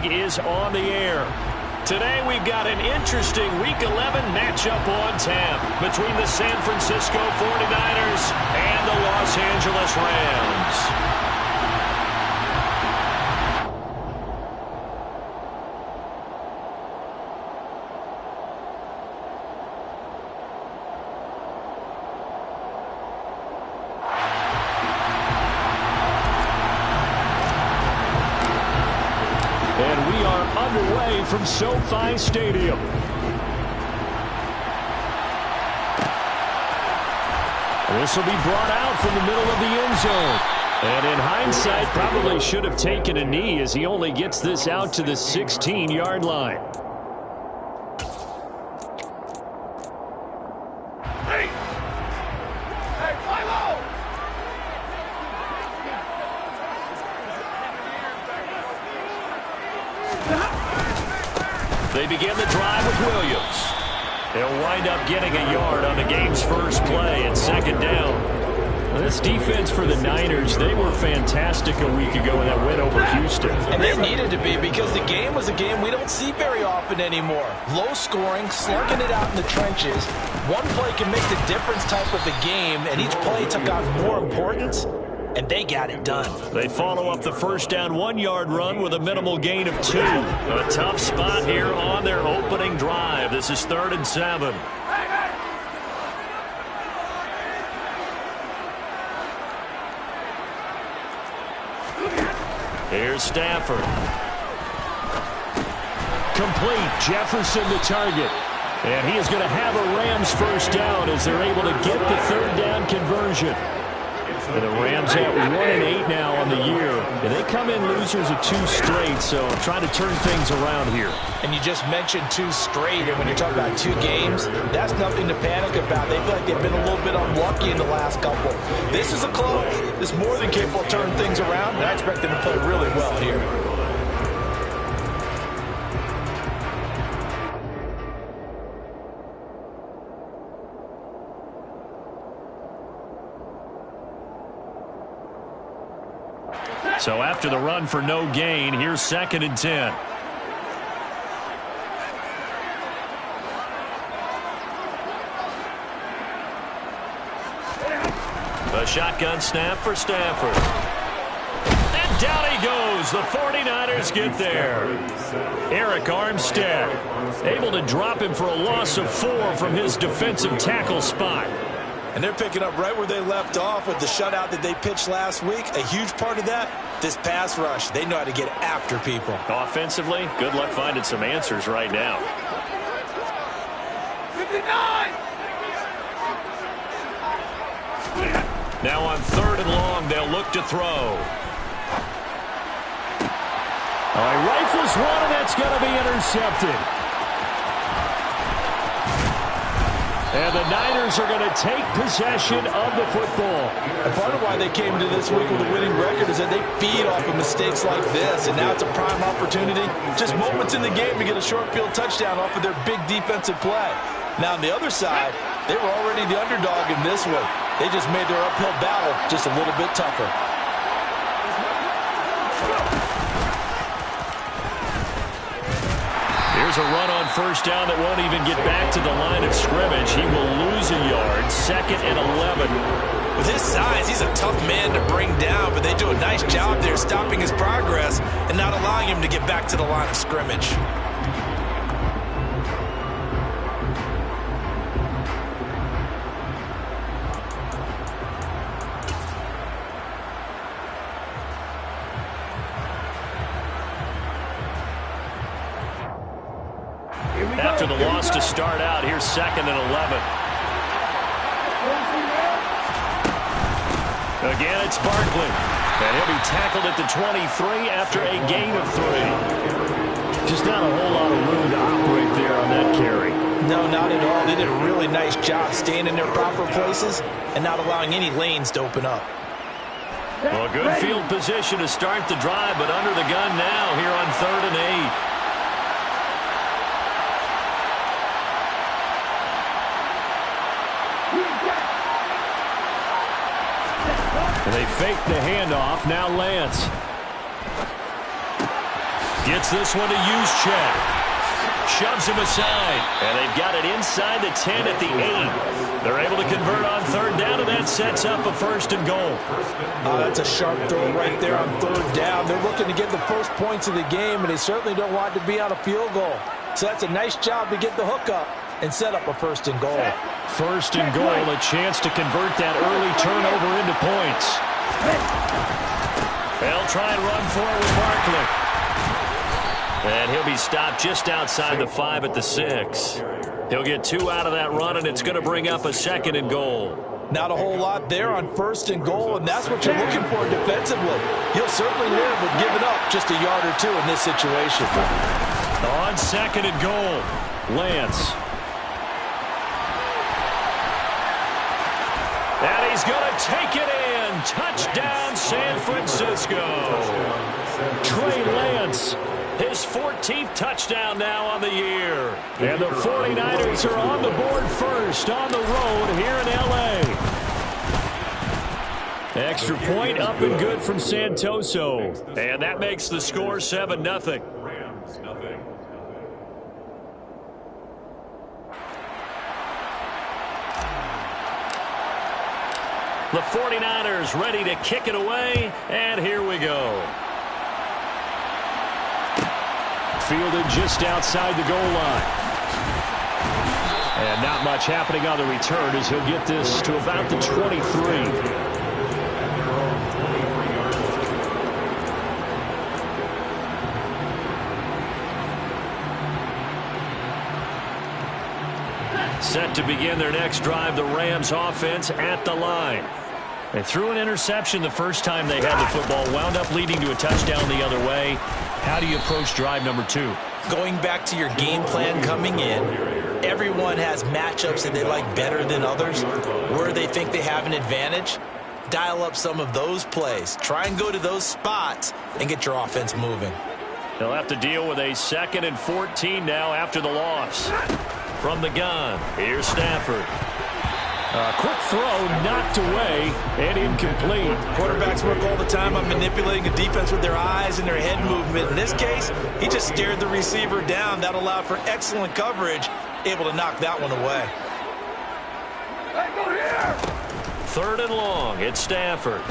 League is on the air. Today we've got an interesting Week 11 matchup on tap between the San Francisco 49ers and the Los Angeles Rams. And we are underway from SoFi Stadium. This will be brought out from the middle of the end zone. And in hindsight, probably should have taken a knee as he only gets this out to the 16-yard line. They begin the drive with Williams. They'll wind up getting a yard on the game's first play at second down. This defense for the Niners, they were fantastic a week ago in that win over Houston. And they needed to be because the game was a game we don't see very often anymore. Low scoring, slugging it out in the trenches. One play can make the difference type of the game, and each play took on more importance. And they got it done. They follow up the first down 1-yard run with a minimal gain of 2. A tough spot here on their opening drive. This is 3rd and 7. Here's Stafford. Complete. Jefferson the target. And he is going to have a Rams first down as they're able to get the 3rd down conversion. And the Rams at 1-8 now on the year. And they come in losers of 2 straight, so trying to turn things around here. And you just mentioned 2 straight, and when you're talking about 2 games, that's nothing to panic about. They feel like they've been a little bit unlucky in the last couple. This is a close. It's more than capable of turning things around, and I expect them to play really well here. So after the run for no gain, here's 2nd and 10. A shotgun snap for Stafford. And down he goes. The 49ers get there. Arik Armstead able to drop him for a loss of 4 from his defensive tackle spot. And they're picking up right where they left off with the shutout that they pitched last week. A huge part of that, this pass rush. They know how to get after people. Offensively, good luck finding some answers right now. 59! Now on 3rd and long, they'll look to throw. All right, rifles one, and that's going to be intercepted. And the Niners are going to take possession of the football. And part of why they came to this week with a winning record is that they feed off of mistakes like this. And now it's a prime opportunity. Just moments in the game to get a short field touchdown off of their big defensive play. Now on the other side, they were already the underdog in this one. They just made their uphill battle just a little bit tougher. Here's a run on first down that won't even get back to the line of scrimmage. He will lose a yard. 2nd and 11. With his size, he's a tough man to bring down, but they do a nice job there stopping his progress and not allowing him to get back to the line of scrimmage. After the loss to start out, here's 2nd and 11. Again, it's Barkley. And he'll be tackled at the 23 after a gain of 3. Just not a whole lot of room to operate there on that carry. No, not at all. They did a really nice job staying in their proper places and not allowing any lanes to open up. Well, good field position to start the drive, but under the gun now here on 3rd and 8. And they fake the handoff. Now Lance. Gets this one to Juszczyk. Shoves him aside. And they've got it inside the 10 at the 8. They're able to convert on third down, and that sets up a first and goal. That's a sharp throw right there on third down. They're looking to get the first points of the game, and they certainly don't want to be on a field goal. So that's a nice job to get the hook up and set up a first and goal. First and goal, a chance to convert that early turnover into points. They'll try and run for it with Barkley. And he'll be stopped just outside the 5 at the 6. He'll get 2 out of that run, and it's going to bring up a second and goal. Not a whole lot there on first and goal, and that's what you're looking for defensively. You'll certainly live with giving up just a yard or 2 in this situation. On second and goal, Lance. And he's going to take it in. Touchdown, San Francisco. Trey Lance, his 14th touchdown now on the year. And the 49ers are on the board first on the road here in L.A. Extra point up and good from Santoso. And that makes the score 7-0. The 49ers ready to kick it away, and here we go. Fielded just outside the goal line. And not much happening on the return as he'll get this to about the 23. Set to begin their next drive, the Rams offense at the line. They threw an interception the first time they had the football, wound up leading to a touchdown the other way. How do you approach drive number 2? Going back to your game plan coming in, everyone has matchups that they like better than others. Where they think they have an advantage, dial up some of those plays. Try and go to those spots and get your offense moving. They'll have to deal with a 2nd and 14 now after the loss. From the gun, here's Stafford. A quick throw knocked away and incomplete. Quarterbacks work all the time on manipulating a defense with their eyes and their head movement. In this case, he just stared the receiver down. That allowed for excellent coverage, able to knock that one away. 3rd and long, it's Stafford.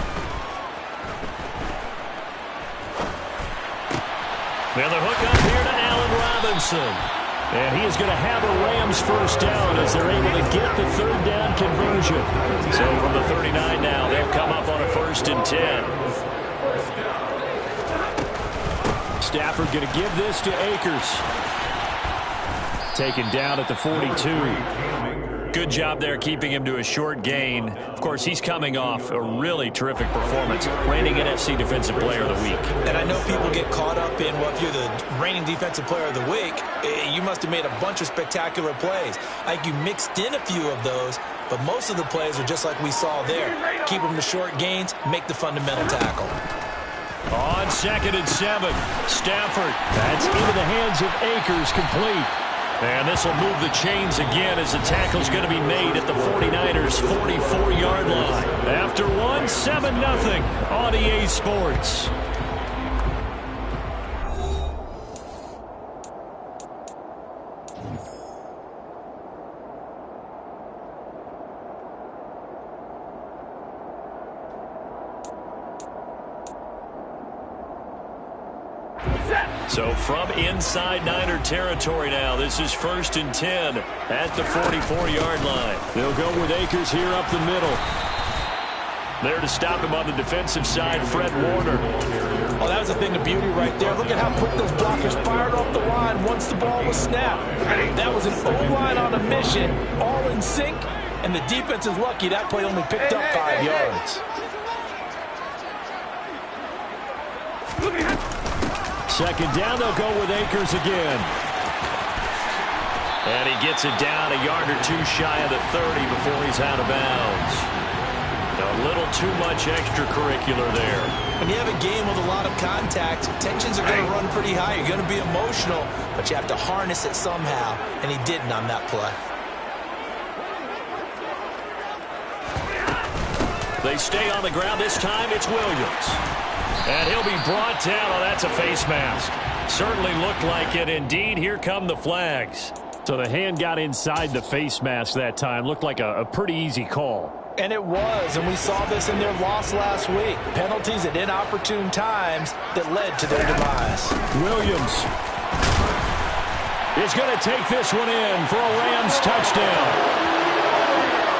Now the hook up here to Allen Robinson. And he is going to have a Rams first down as they're able to get the 3rd down conversion. So from the 39 now, they'll come up on a 1st and 10. Stafford going to give this to Akers. Taken down at the 42. Good job there keeping him to a short gain. Of course, he's coming off a really terrific performance, reigning NFC Defensive Player of the Week. And I know people get caught up in, well, if you're the reigning Defensive Player of the Week, you must have made a bunch of spectacular plays. Like you mixed in a few of those, but most of the plays are just like we saw there. Keep them to short gains, make the fundamental tackle. On 2nd and 7, Stafford. That's into the hands of Akers, complete. And this will move the chains again as the tackle's going to be made at the 49ers' 44-yard line. After one, 7-0 on EA Sports. So from inside Niner territory now, this is 1st and 10 at the 44-yard line. They'll go with Akers here up the middle. There to stop him on the defensive side, Fred Warner. Oh, that was a thing of beauty right there. Look at how quick those blockers fired off the line once the ball was snapped. That was an O-line on a mission, all in sync, and the defense is lucky that play only picked up 5 yards. Second down, they'll go with Akers again. And he gets it down a yard or 2 shy of the 30 before he's out of bounds. A little too much extracurricular there. When you have a game with a lot of contact, tensions are going to run pretty high. You're going to be emotional, but you have to harness it somehow, and he didn't on that play. They stay on the ground. This time it's Williams. And he'll be brought down. Oh, that's a face mask. Certainly looked like it. Indeed, here come the flags. So the hand got inside the face mask that time. Looked like a pretty easy call. And it was, and we saw this in their loss last week. Penalties at inopportune times that led to their demise. Williams is going to take this one in for a Rams touchdown.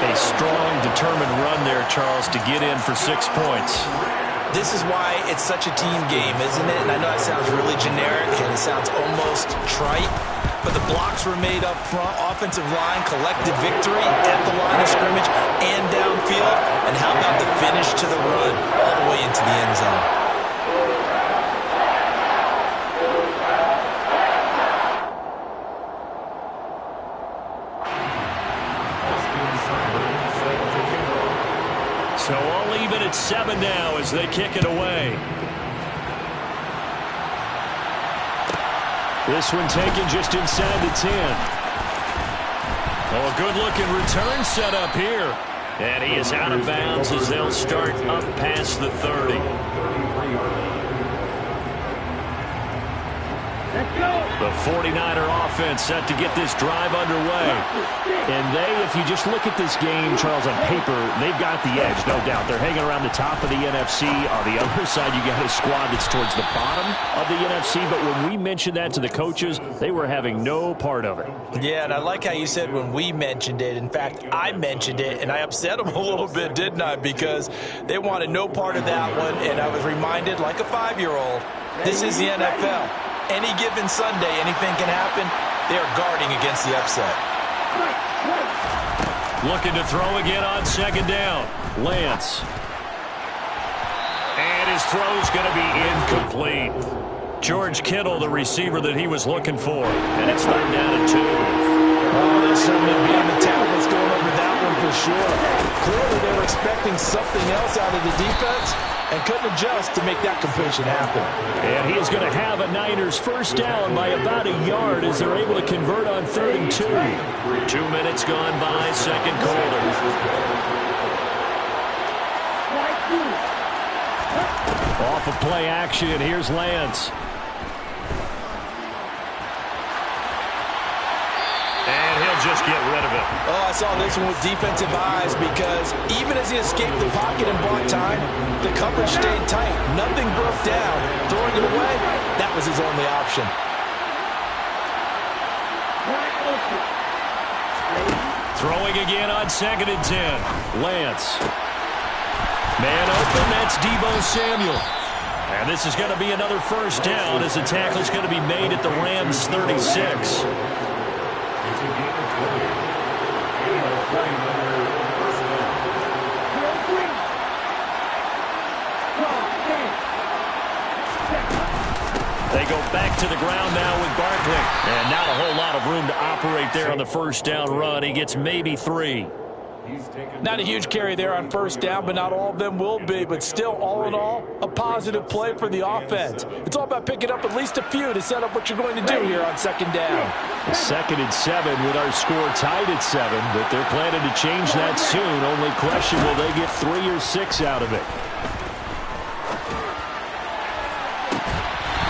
A strong, determined run there, Charles, to get in for 6 points. This is why it's such a team game, isn't it? And I know it sounds really generic and it sounds almost trite, but the blocks were made up front, offensive line, collective victory at the line of scrimmage and downfield. And how about the finish to the run all the way into the end zone? So all even at 7 now as they kick it away. This one taken just inside the 10. Oh, a good-looking return set up here. And he is out of bounds as they'll start up past the 30. The 49er offense set to get this drive underway. And if you just look at this game, Charles, on paper, they've got the edge, no doubt. They're hanging around the top of the NFC. On the other side, you got a squad that's towards the bottom of the NFC. But when we mentioned that to the coaches, they were having no part of it. Yeah, and I like how you said when we mentioned it. In fact, I mentioned it, and I upset them a little bit, didn't I? Because they wanted no part of that one, and I was reminded, like a 5-year-old, this is the NFL. Any given Sunday, anything can happen. They are guarding against the upset. Looking to throw again on 2nd down. Lance. And his throw's going to be incomplete. George Kittle, the receiver that he was looking for. And it's 3rd down and 2. Oh, there's certainly being the tackles going over that one for sure. Clearly they were expecting something else out of the defense and couldn't adjust to make that completion happen. And he is going to have a Niners first down by about a yard as they're able to convert on 3rd and 2. 2 minutes gone by, 2nd quarter. Off of play action, here's Lance. And he'll just get rid of it. Oh, I saw this one with defensive eyes because even as he escaped the pocket and bought time, the coverage stayed tight. Nothing broke down. Throwing it away, that was his only option. Throwing again on 2nd and 10. Lance. Man open, that's Deebo Samuel. And this is going to be another first down as the tackle's going to be made at the Rams 36. They go back to the ground now with Barkley. And not a whole lot of room to operate there on the first down run. He gets maybe 3. Not a huge carry there on first down, but not all of them will be. But still, all in all, a positive play for the offense. It's all about picking up at least a few to set up what you're going to do here on 2nd down. 2nd and 7 with our score tied at 7, but they're planning to change that soon. Only question, will they get 3 or 6 out of it?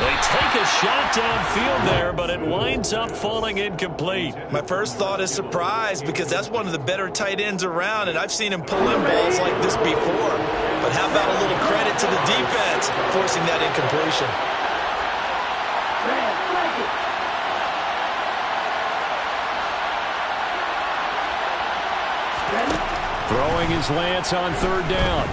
They take a shot downfield there, but it winds up falling incomplete. My first thought is surprise because that's one of the better tight ends around, and I've seen him pull in balls like this before. But how about a little credit to the defense forcing that incompletion? Throwing is Lance on 3rd down.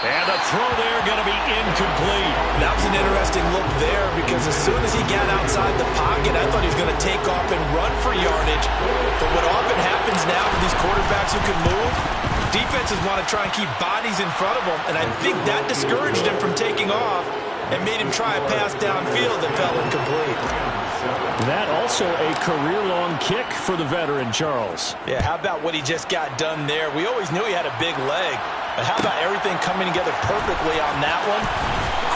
And the throw there going to be incomplete. That was an interesting look there because as soon as he got outside the pocket, I thought he was going to take off and run for yardage. But what often happens now with these quarterbacks who can move, defenses want to try and keep bodies in front of them, and I think that discouraged him from taking off and made him try a pass downfield that fell incomplete. That also a career-long kick for the veteran, Charles. Yeah, how about what he just got done there? We always knew he had a big leg, but how about everything coming together perfectly on that one?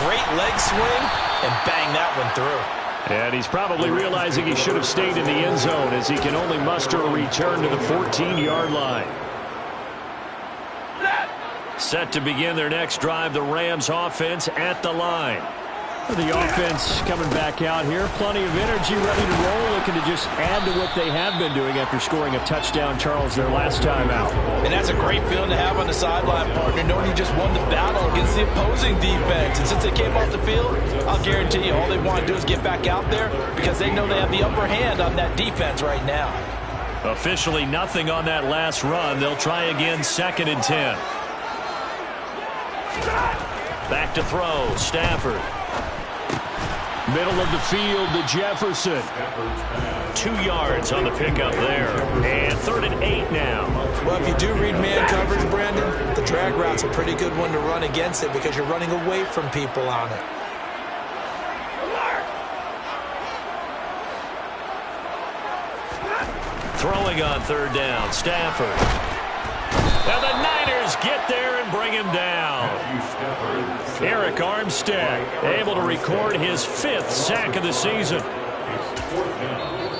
Great leg swing, and bang that one through. And he's probably realizing he should have stayed in the end zone as he can only muster a return to the 14-yard line. Set to begin their next drive, the Rams offense at the line. The offense coming back out here. Plenty of energy, ready to roll, looking to just add to what they have been doing after scoring a touchdown, Charles, their last time out. And that's a great feeling to have on the sideline, partner, knowing you just won the battle against the opposing defense. And since they came off the field, I'll guarantee you all they want to do is get back out there because they know they have the upper hand on that defense right now. Officially nothing on that last run. They'll try again, 2nd and 10. Back to throw, Stafford. Middle of the field to Jefferson. 2 yards on the pickup there. And 3rd and 8 now. Well, if you do read man coverage, Brandon, the drag route's a pretty good one to run against it because you're running away from people on it. Throwing on 3rd down, Stafford. Now the Niners get there and bring him down. Eric Armstead able to record his 5th sack of the season.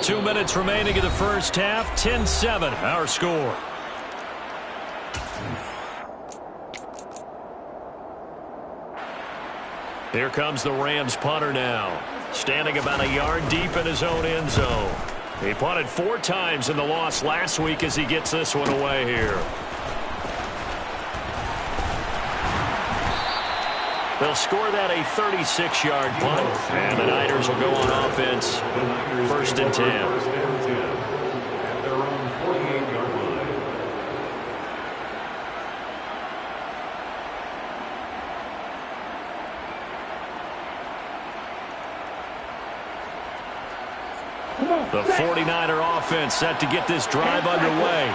2 minutes remaining in the first half. 10-7 our score. Here comes the Rams punter now. Standing about a yard deep in his own end zone. He punted 4 times in the loss last week as he gets this one away here. They'll score that a 36-yard punt, and the Niners will go on offense, 1st and 10. The 49er offense set to get this drive underway.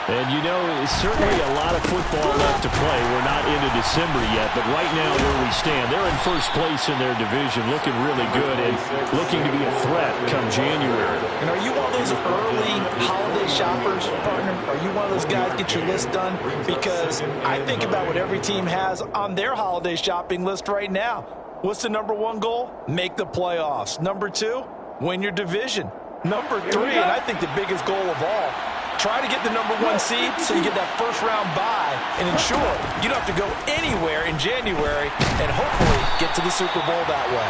And, you know, it's certainly a lot of football left to play. We're not into December yet, but right now where we stand, they're in first place in their division, looking really good and looking to be a threat come January. And are you one of those early holiday shoppers, partner? Are you one of those guys get your list done? Because I think about what every team has on their holiday shopping list right now. What's the number 1 goal? Make the playoffs. Number 2, win your division. Number 3, and I think the biggest goal of all, try to get the number 1 seed so you get that first-round bye and ensure you don't have to go anywhere in January and hopefully get to the Super Bowl that way.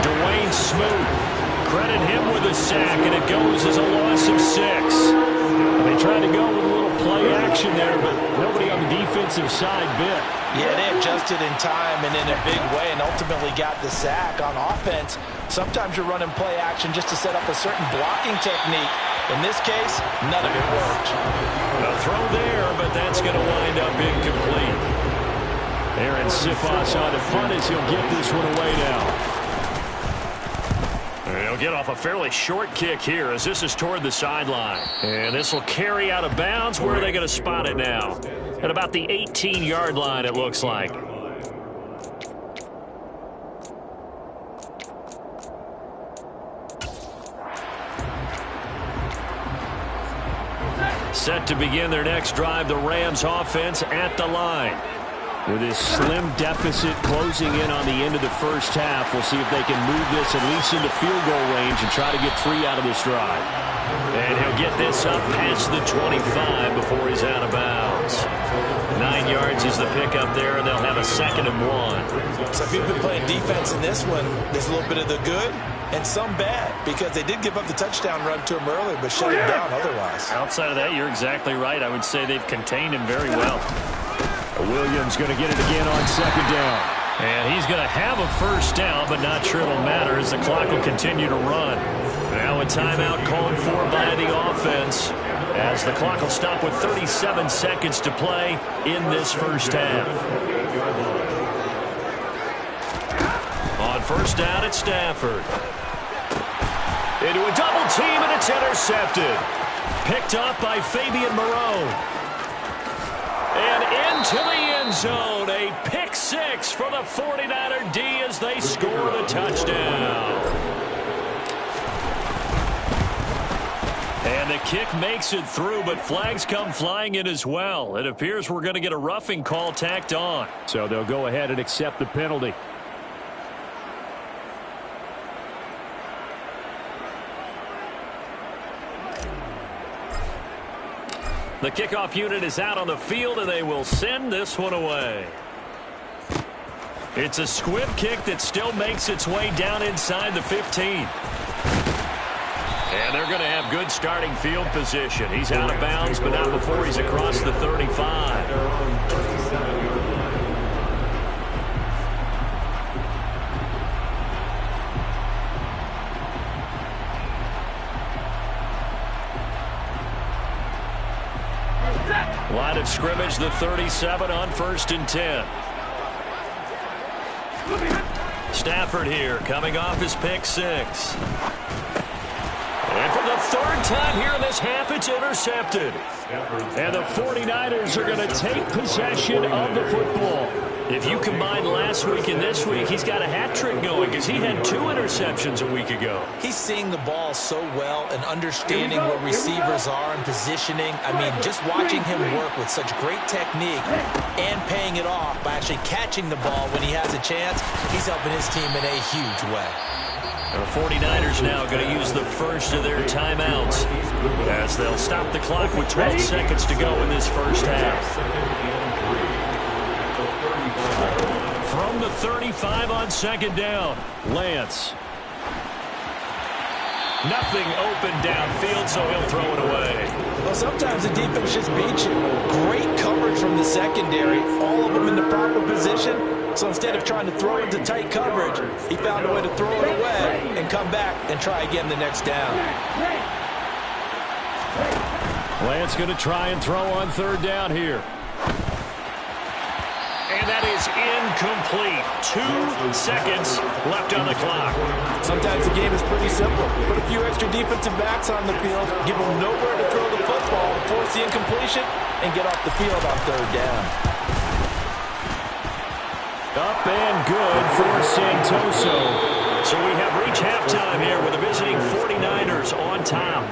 Dwayne Smoot, credit him with a sack, and it goes as a loss of 6. They tried to go with a little play action there, but nobody on the defensive side bit. Yeah, they adjusted in time and in a big way and ultimately got the sack. On offense, sometimes you're running play action just to set up a certain blocking technique. In this case, none of it worked. A throw there, but that's going to wind up incomplete. Aaron Sifas on the punt as he'll get this one away now. And he'll get off a fairly short kick here as this is toward the sideline. And this will carry out of bounds. Where are they going to spot it now? At about the 18-yard line, it looks like. Set to begin their next drive, the Rams offense at the line. With his slim deficit closing in on the end of the first half, we'll see if they can move this at least into field goal range and try to get 3 out of this drive. And he'll get this up past the 25 before he's out of bounds. 9 yards is the pickup there, and they'll have a 2nd and 1. So if you've been playing defense in this one, there's a little bit of the good and some bad, because they did give up the touchdown run to him earlier, but shut him down otherwise. Outside of that, you're exactly right. I would say they've contained him very well. Williams going to get it again on 2nd down. And he's going to have a first down, but not sure it'll matter as the clock will continue to run. Now a timeout called for by the offense as the clock will stop with 37 seconds to play in this first half. On 1st down, it's Stafford. Into a double team, and it's intercepted. Picked up by Fabian Moreau. And into the end zone, a pick 6 for the 49er D as they score the touchdown. And the kick makes it through, but flags come flying in as well. It appears we're going to get a roughing call tacked on. So they'll go ahead and accept the penalty. The kickoff unit is out on the field, and they will send this one away. It's a squib kick that still makes its way down inside the 15. And they're going to have good starting field position. He's out of bounds, but not before he's across the 35. Line of scrimmage, the 37 on 1st and 10. Stafford here, coming off his pick 6. And for the 3rd time here in this half, it's intercepted. And the 49ers are going to take possession of the football. If you combine last week and this week, he's got a hat trick going because he had 2 interceptions a week ago. He's seeing the ball so well and understanding where receivers are and positioning. I mean, just watching him work with such great technique and paying it off by actually catching the ball when he has a chance, he's helping his team in a huge way. The 49ers now going to use the first of their timeouts as they'll stop the clock with 12 seconds to go in this first half. From the 35 on 2nd down, Lance. Nothing open downfield, so he'll throw it away. Well, sometimes the defense just beats you. Great coverage from the secondary, all of them in the proper position. So instead of trying to throw into tight coverage, he found a way to throw it away and come back and try again the next down. Lance going to try and throw on 3rd down here. And that is incomplete. 2 seconds left on the clock. Sometimes the game is pretty simple. Put a few extra defensive backs on the field, give them nowhere to throw the football, force the incompletion, and get off the field on 3rd down. Up and good for Santoso. So we have reached halftime here with the visiting 49ers on top.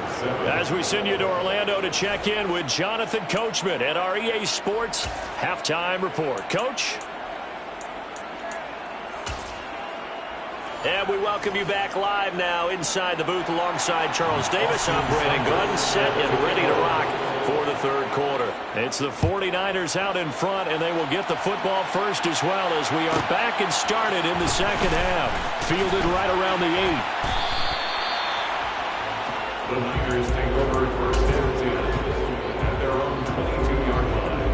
As we send you to Orlando to check in with Jonathan Coachman at our EA Sports Halftime Report. Coach? And we welcome you back live now inside the booth alongside Charles Davis. I'm Brandon Gunn, set and ready to rock for the 3rd quarter. It's the 49ers out in front, and they will get the football first as well as we are back and started in the 2nd half. Fielded right around the 8. The Niners take over 1st and 10 at their own 22-yard line.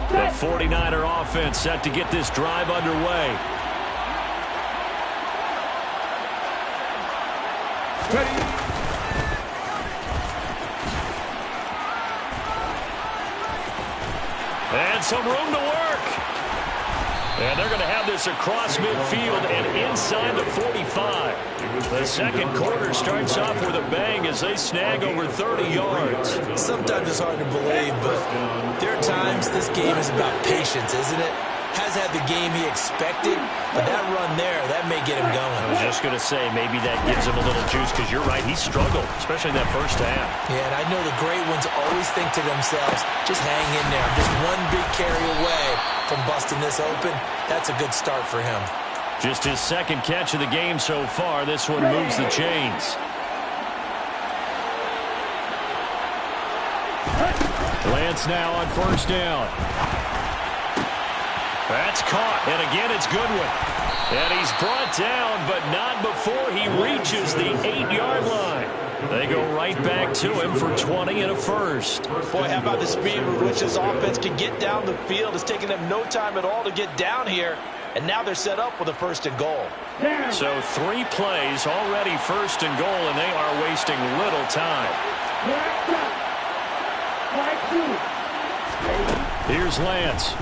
The 49er offense set to get this drive underway. Ready. And some room to work. And they're going to have this across midfield and inside the 45. The 2nd quarter starts off with a bang as they snag over 30 yards. Sometimes it's hard to believe, but there are times this game is about patience, isn't it? Has had the game he expected, but that run there, that may get him going. I was just going to say, maybe that gives him a little juice because you're right, he struggled, especially in that first half. Yeah, and I know the great ones always think to themselves, just hang in there. Just one big carry away from busting this open. That's a good start for him. Just his 2nd catch of the game so far. This one moves the chains. Lance now on 1st down. That's caught, and again it's Goodwin. And he's brought down, but not before he reaches the 8-yard line. They go right back to him for 20 and a first. Boy, how about the speed with which this offense can get down the field? It's taken them no time at all to get down here, and now they're set up with a 1st and goal. So 3 plays, already 1st and goal, and they are wasting little time. Here's Lance.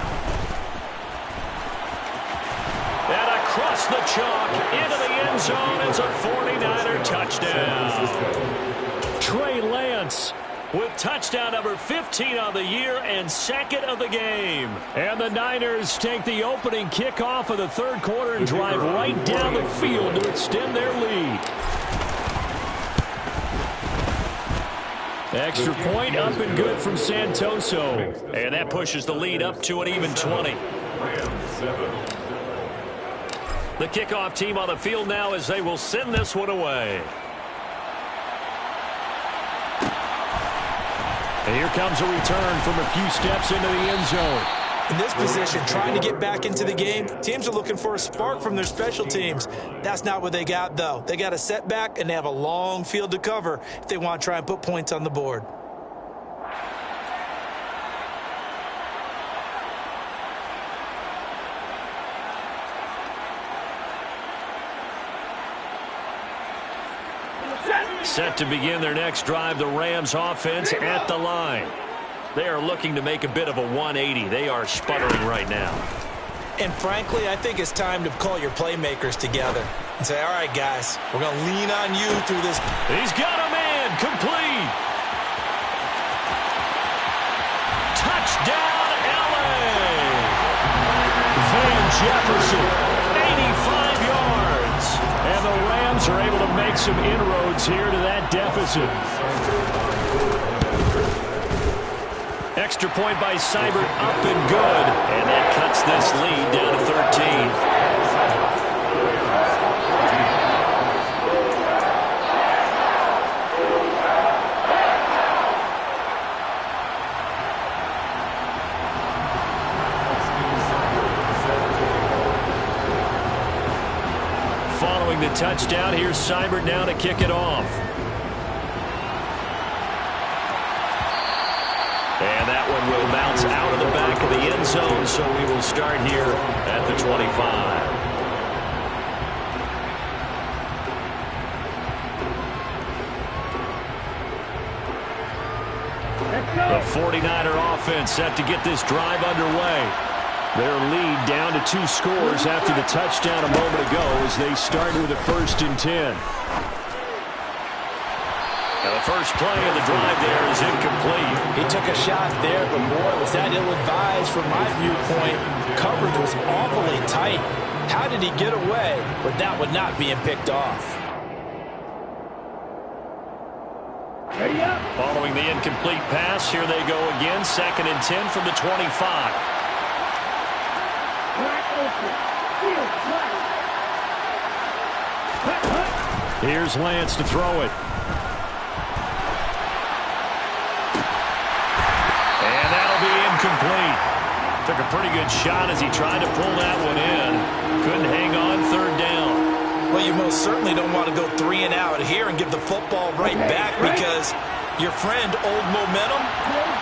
And across the chalk into the end zone. It's a 49er touchdown. Trey Lance with touchdown number 15 on the year and 2nd of the game. And the Niners take the opening kickoff of the 3rd quarter and drive right down the field to extend their lead. Extra point up and good from Santoso. And that pushes the lead up to an even 20. Rams 7. The kickoff team on the field now as they will send this one away. And here comes a return from a few steps into the end zone. In this position, trying to get back into the game, teams are looking for a spark from their special teams. That's not what they got, though. They got a setback, and they have a long field to cover if they want to try and put points on the board. Set to begin their next drive, the Rams offense at the line. They are looking to make a bit of a 180. They are sputtering right now. And frankly, I think it's time to call your playmakers together and say, all right, guys, we're going to lean on you through this. He's got a man, complete. Touchdown, LA. Van Jefferson, 85 yards. And the Rams are able to make some inroads here to that deficit. Extra point by Seibert, up and good. And that cuts this lead down to 13. Following the touchdown, here's Seibert now to kick it off. And that one will bounce out of the back of the end zone, so we will start here at the 25. The 49er offense set to get this drive underway. Their lead down to 2 scores after the touchdown a moment ago as they start with a 1st and 10. Now the first play of the drive there is incomplete. He took a shot there, but boy, was that ill-advised from my viewpoint. Coverage was awfully tight. How did he get away with that one not being picked off? Following the incomplete pass, here they go again. 2nd and 10 from the 25. Here's Lance to throw it. And that'll be incomplete. Took a pretty good shot as he tried to pull that one in. Couldn't hang on 3rd down. Well, you most certainly don't want to go 3 and out here and give the football right back because your friend, Old Momentum,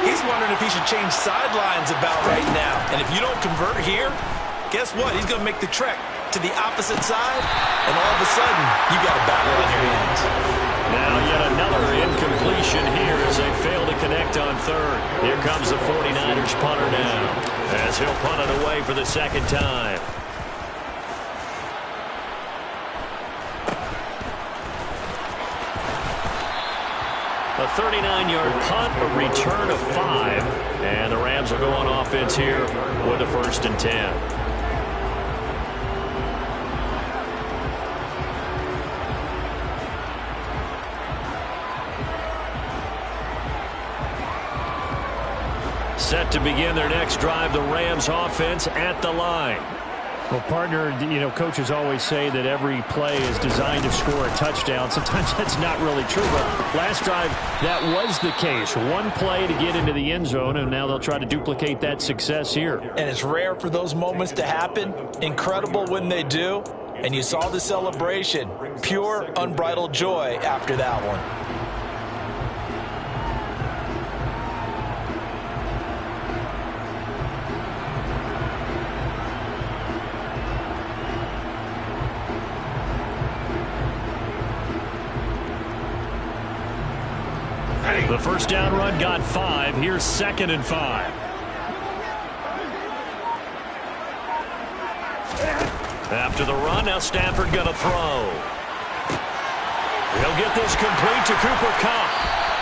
he's wondering if he should change sidelines about right now. And if you don't convert here, guess what? He's going to make the trek to the opposite side, and all of a sudden, you got a battle on your hands. Now yet another incompletion here as they fail to connect on 3rd. Here comes the 49ers punter now as he'll punt it away for the 2nd time. A 39-yard punt, a return of 5, and the Rams will go on offense here with a 1st and 10. Set to begin their next drive, the Rams offense at the line. Well, partner, you know, coaches always say that every play is designed to score a touchdown. Sometimes that's not really true, but last drive, that was the case. One play to get into the end zone, and now they'll try to duplicate that success here. And it's rare for those moments to happen. Incredible when they do. And you saw the celebration. Pure, unbridled joy after that one. The first down run got 5. Here's 2nd and 5. After the run, now Stafford going to throw. He'll get this complete to Cooper Kupp.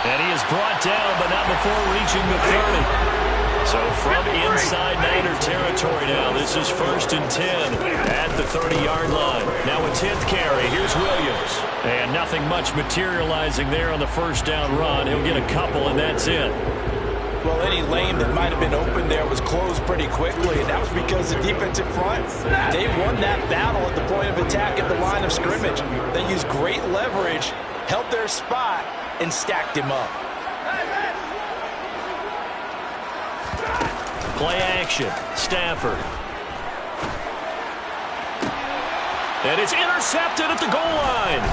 And he is brought down, but not before reaching the 30. So from inside Niner territory now, this is 1st and 10 at the 30-yard line. Now a 10th carry. Here's Williams. And nothing much materializing there on the first down run. He'll get a couple, and that's it. Well, any lane that might have been open there was closed pretty quickly, and that was because the defensive front, they won that battle at the point of attack at the line of scrimmage. They used great leverage, held their spot, and stacked him up. Play action. Stafford. And it's intercepted at the goal line.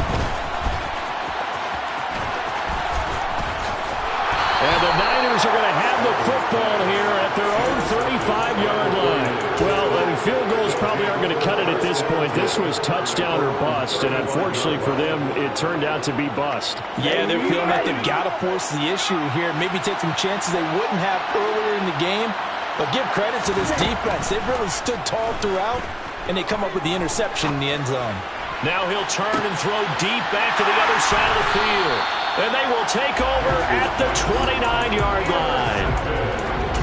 And the Niners are going to have the football here at their own 35-yard line. Well, field goals probably aren't going to cut it at this point. This was touchdown or bust, and unfortunately for them, it turned out to be bust. Yeah, they're feeling like they've got to force the issue here. Maybe take some chances they wouldn't have earlier in the game. But give credit to this defense. They've really stood tall throughout, and they come up with the interception in the end zone. Now he'll turn and throw deep back to the other side of the field. And they will take over at the 29-yard line.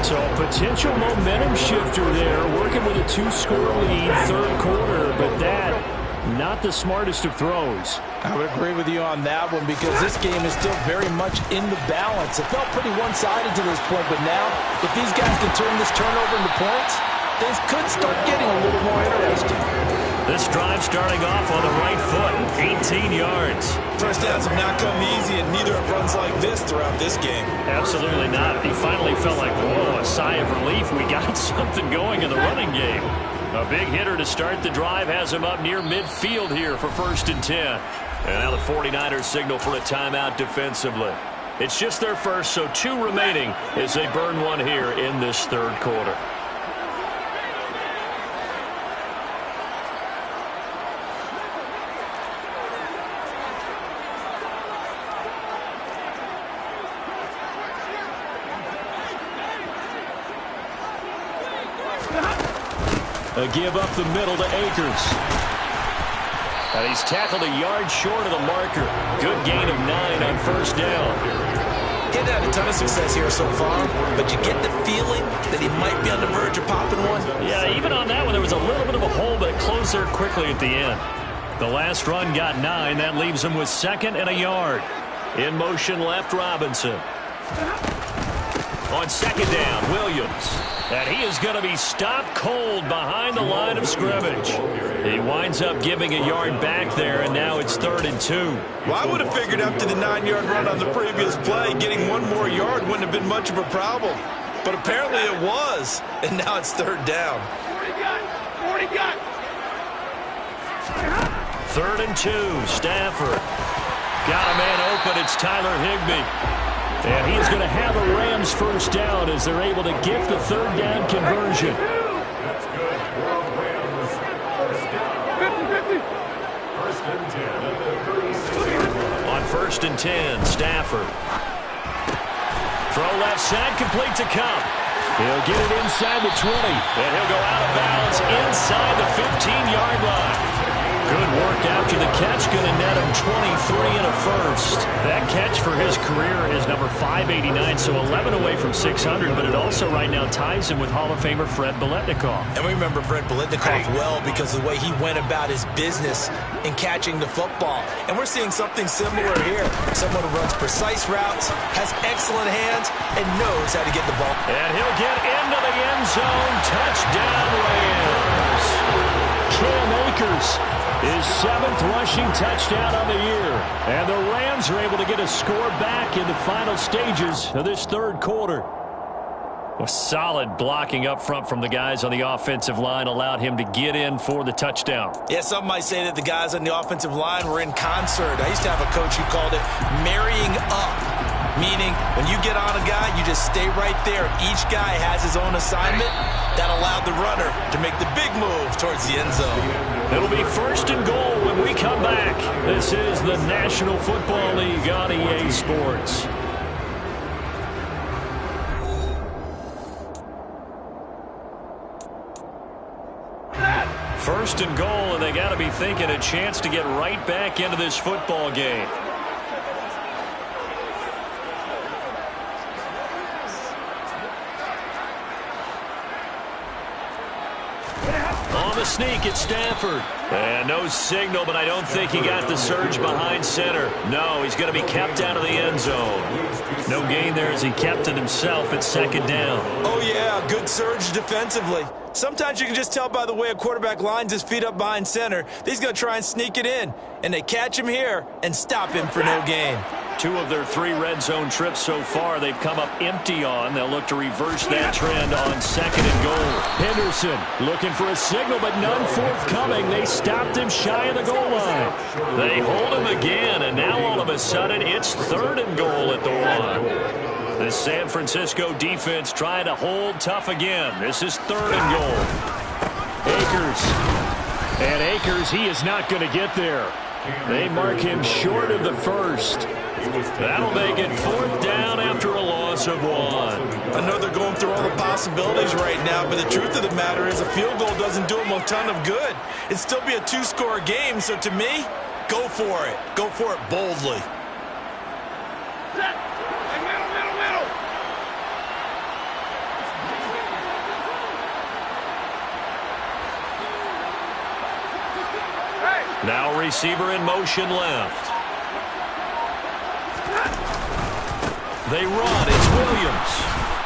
So a potential momentum shifter there, working with a 2-score lead, third quarter, but that, not the smartest of throws. I would agree with you on that one because this game is still very much in the balance. It felt pretty one-sided to this point, but now, if these guys can turn this turnover into points, things could start getting a little more interesting. This drive starting off on the right foot, 18 yards. First downs have not come easy, and neither have runs like this throughout this game. Absolutely not. He finally felt like, whoa, a sigh of relief. We got something going in the running game. A big hitter to start the drive has him up near midfield here for 1st and 10. And now the 49ers signal for a timeout defensively. It's just their first, so 2 remaining as they burn one here in this third quarter. A give up the middle to Akers. And he's tackled a yard short of the marker. Good gain of 9 on 1st down. He hadn't had a ton of success here so far, but you get the feeling that he might be on the verge of popping one. Yeah, even on that one, there was a little bit of a hole, but it closed there quickly at the end. The last run got 9. That leaves him with 2nd and a yard. In motion left, Robinson. On 2nd down, Williams. And he is going to be stopped cold behind the line of scrimmage. He winds up giving a yard back there, and now it's 3rd and 2. Well, I would have figured after the 9-yard run on the previous play, getting 1 more yard wouldn't have been much of a problem. But apparently it was, and now it's 3rd down. 3rd and 2, Stafford. Got a man open, it's Tyler Higbee. And he is going to have a Rams 1st down as they're able to get the 3rd down conversion. That's good. Rams. 50-50. 1st and 10 at the 36. On 1st and 10, Stafford. Throw left side, complete to Kupp. He'll get it inside the 20. And he'll go out of bounds inside the 15-yard line. Good work after the catch, going to net him 23 and a 1st. That catch for his career is number 589, so 11 away from 600, but it also right now ties him with Hall of Famer Fred Biletnikoff. And we remember Fred Biletnikoff well because of the way he went about his business in catching the football. And we're seeing something similar here. Someone who runs precise routes, has excellent hands, and knows how to get the ball. And he'll get into the end zone. Touchdown, Rams. Cam Akers. His 7th rushing touchdown on the year. And the Rams are able to get a score back in the final stages of this third quarter. A solid blocking up front from the guys on the offensive line allowed him to get in for the touchdown. Yeah, some might say that the guys on the offensive line were in concert. I used to have a coach who called it marrying up, meaning when you get on a guy, you just stay right there. Each guy has his own assignment. That allowed the runner to make the big move towards the end zone. It'll be 1st and goal when we come back. This is the National Football League on EA Sports. First and goal, and they got to be thinking a chance to get right back into this football game. On on the sneak, it's Stafford. And no signal, but I don't think he got the surge behind center. No, he's going to be kept out of the end zone. No gain there as he kept it himself at second down. Oh, yeah, good surge defensively. Sometimes you can just tell by the way a quarterback lines his feet up behind center that he's going to try and sneak it in. And they catch him here and stop him for no gain. 2 of their 3 red zone trips so far they've come up empty on. They'll look to reverse that trend on second and goal. Henderson looking for a signal, but none forthcoming. They stopped him shy of the goal line. They hold him again, and now all of a sudden it's third and goal at the 1. The San Francisco defense trying to hold tough again. This is third and goal. Akers. And Akers, he is not going to get there. They mark him short of the first. That'll make it 4th down after a loss of 1. I know they're going through all the possibilities right now, but the truth of the matter is a field goal doesn't do them a ton of good. It'd still be a 2-score game, so to me, go for it. Go for it boldly. Now receiver in motion left. They run. It's Williams.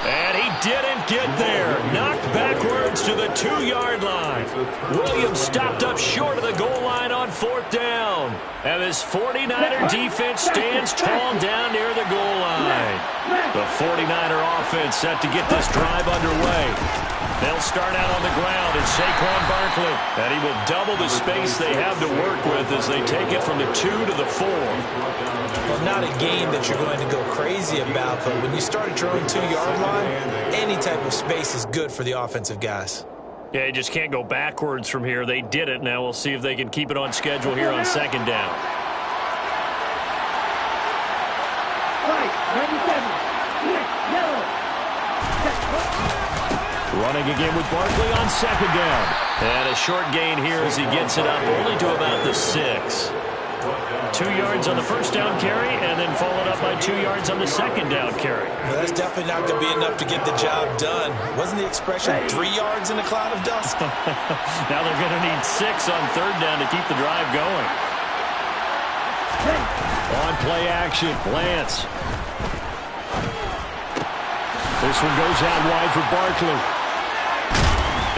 And he didn't get there. Knocked backwards to the 2-yard line. Williams stopped up short of the goal line on 4th down. And this 49er defense stands tall down near the goal line. The 49er offense set to get this drive underway. They'll start out on the ground as Saquon Barkley. And he will double the space they have to work with as they take it from the 2 to the 4. Well, not a game that you're going to go crazy about, but when you start at your own 2-yard line, any type of space is good for the offensive guys. Yeah, you just can't go backwards from here. They did it. Now we'll see if they can keep it on schedule here on second down. Running again with Barkley on second down. And a short gain here as he gets it up only to about the 6. 2 yards on the first down carry, and then followed up by 2 yards on the second down carry. Well, that's definitely not going to be enough to get the job done. Wasn't the expression 3 yards in a cloud of dust? Now they're going to need 6 on third down to keep the drive going. On play action, Lance. This one goes out wide for Barkley.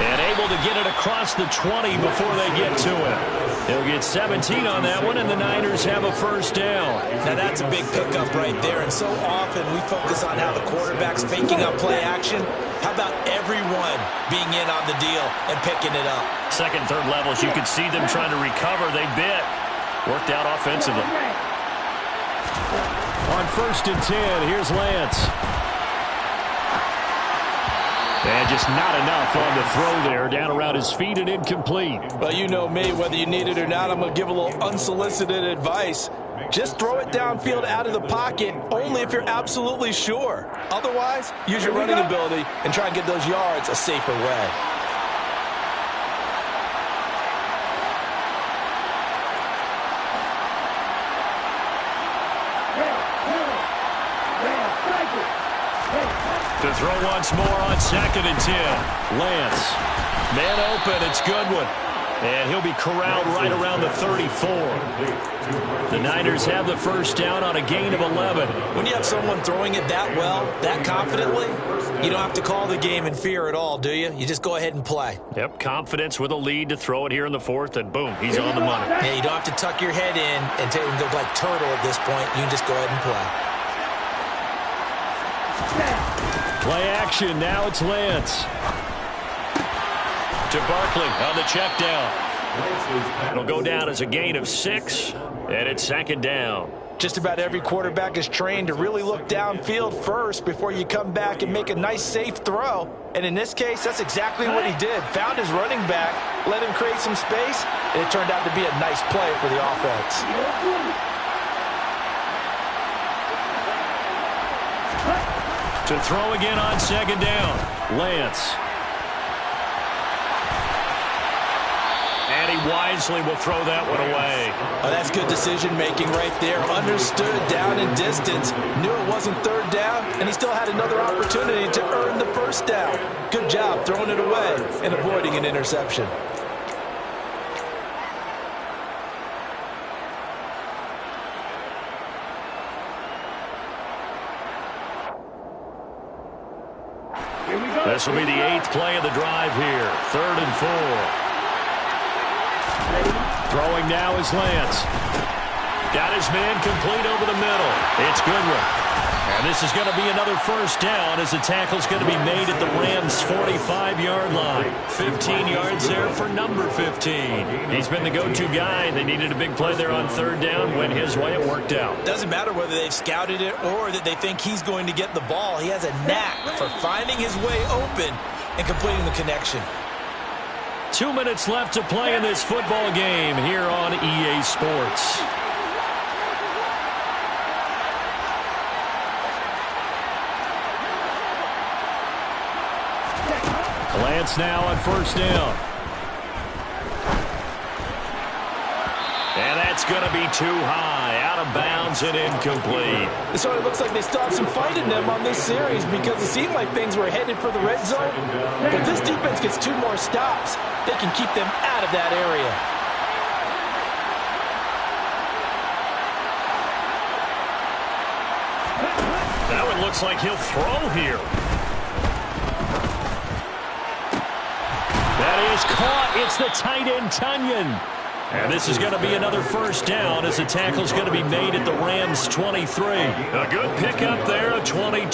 And able to get it across the 20 before they get to it. They'll get 17 on that one, and the Niners have a first down. Now that's a big pickup right there, and so often we focus on how the quarterback's faking up play action. How about everyone being in on the deal and picking it up? Second, third levels, you could see them trying to recover. They bit. Worked out offensively. On 1st and 10, here's Lance. And just not enough on the throw there. Down around his feet and incomplete. Well, you know me. Whether you need it or not, I'm going to give a little unsolicited advice. Just throw it downfield out of the pocket only if you're absolutely sure. Otherwise, use your running ability and try and get those yards a safer way. To throw once more on 2nd and 10. Lance. Man open. It's Goodwin. And he'll be corralled right around the 34. The Niners have the first down on a gain of 11. When you have someone throwing it that well, that confidently, you don't have to call the game in fear at all, do you? You just go ahead and play. Yep, confidence with a lead to throw it here in the 4th, and boom, he's on the money. Yeah, you don't have to tuck your head in and go like turtle at this point. You can just go ahead and play. Play action. Now it's Lance. To Barkley on the check down. It'll go down as a gain of 6, and it's 2nd down. Just about every quarterback is trained to really look downfield first before you come back and make a nice, safe throw. And in this case, that's exactly what he did. Found his running back, let him create some space, and it turned out to be a nice play for the offense. To throw again on 2nd down. Lance. And he wisely will throw that one away. Oh, that's good decision-making right there. Understood down and distance. Knew it wasn't third down, and he still had another opportunity to earn the first down. Good job throwing it away and avoiding an interception. This will be the 8th play of the drive here. 3rd and 4. Throwing now is Lance. Got his man complete over the middle. It's Goodwin. And this is going to be another first down as the tackle's going to be made at the Rams' 45-yard line. 15 yards there for number 15. He's been the go-to guy. They needed a big play there on 3rd down. Went his way. It worked out. Doesn't matter whether they've scouted it or that they think he's going to get the ball. He has a knack for finding his way open and completing the connection. 2 minutes left to play in this football game here on EA Sports. Lance now on 1st down. And that's going to be too high. Out of bounds and incomplete. So it looks like they still have some fight in them on this series because it seemed like things were headed for the red zone. But this defense gets 2 more stops. They can keep them out of that area. That one looks like he'll throw here. That is caught. It's the tight end, Tunyon. And this is going to be another first down as the tackle's going to be made at the Rams' 23. A good pickup there, a 22.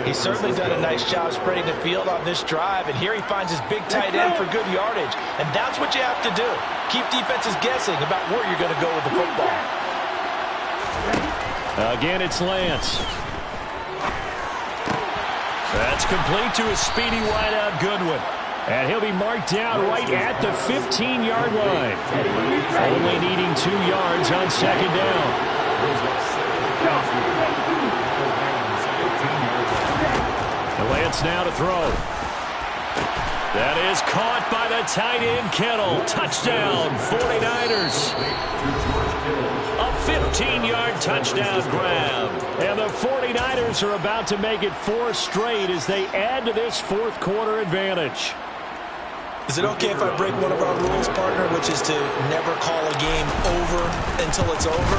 He's certainly done a nice job spreading the field on this drive, and here he finds his big tight end for good yardage. And that's what you have to do. Keep defenses guessing about where you're going to go with the football. Again, it's Lance. That's complete to a speedy wideout, Goodwin. And he'll be marked down right at the 15-yard line. Only needing 2 yards on 2nd down. And Lance now to throw. That is caught by the tight end, Kittle. Touchdown, 49ers. A 15-yard touchdown grab. And the 49ers are about to make it 4 straight as they add to this 4th quarter advantage. Is it okay if I break one of our rules, partner, which is to never call a game over until it's over?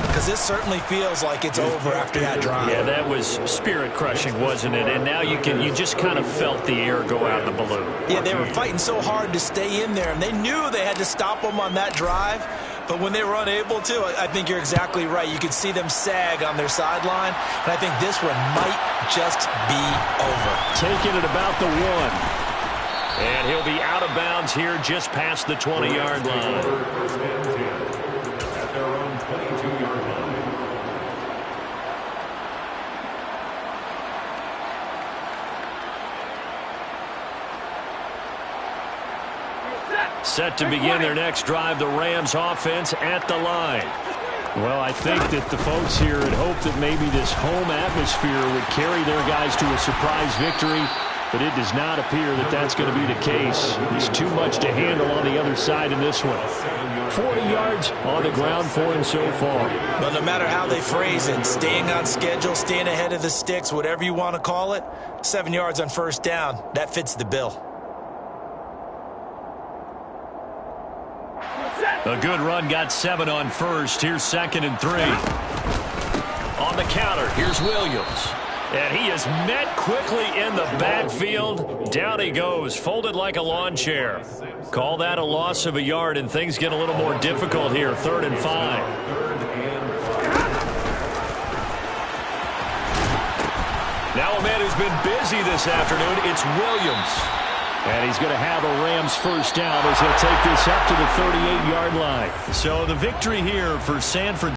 Because this certainly feels like it's over after that drive. Yeah, that was spirit-crushing, wasn't it? And now you just kind of felt the air go out the balloon. Yeah, they were fighting so hard to stay in there, and they knew they had to stop them on that drive. But when they were unable to, I think you're exactly right. You could see them sag on their sideline, and I think this one might just be over. Taking it about the 1. And he'll be out of bounds here just past the 20-yard line. First and 10 at their own 22-yard line. Set to begin their next drive, the Rams offense at the line. Well, I think that the folks here had hoped that maybe this home atmosphere would carry their guys to a surprise victory, but it does not appear that that's going to be the case. There's too much to handle on the other side in this one. 40 yards on the ground for him so far. But no matter how they phrase it, staying on schedule, staying ahead of the sticks, whatever you want to call it, 7 yards on 1st down, that fits the bill. A good run, got 7 on 1st. Here's 2nd and 3. On the counter, here's Williams. And he is met quickly in the backfield. Down he goes, folded like a lawn chair. Call that a loss of a yard, and things get a little more difficult here. 3rd and 5. Now a man who's been busy this afternoon, it's Williams. And he's going to have a Rams first down as he'll take this up to the 38-yard line. So the victory here for Sanford.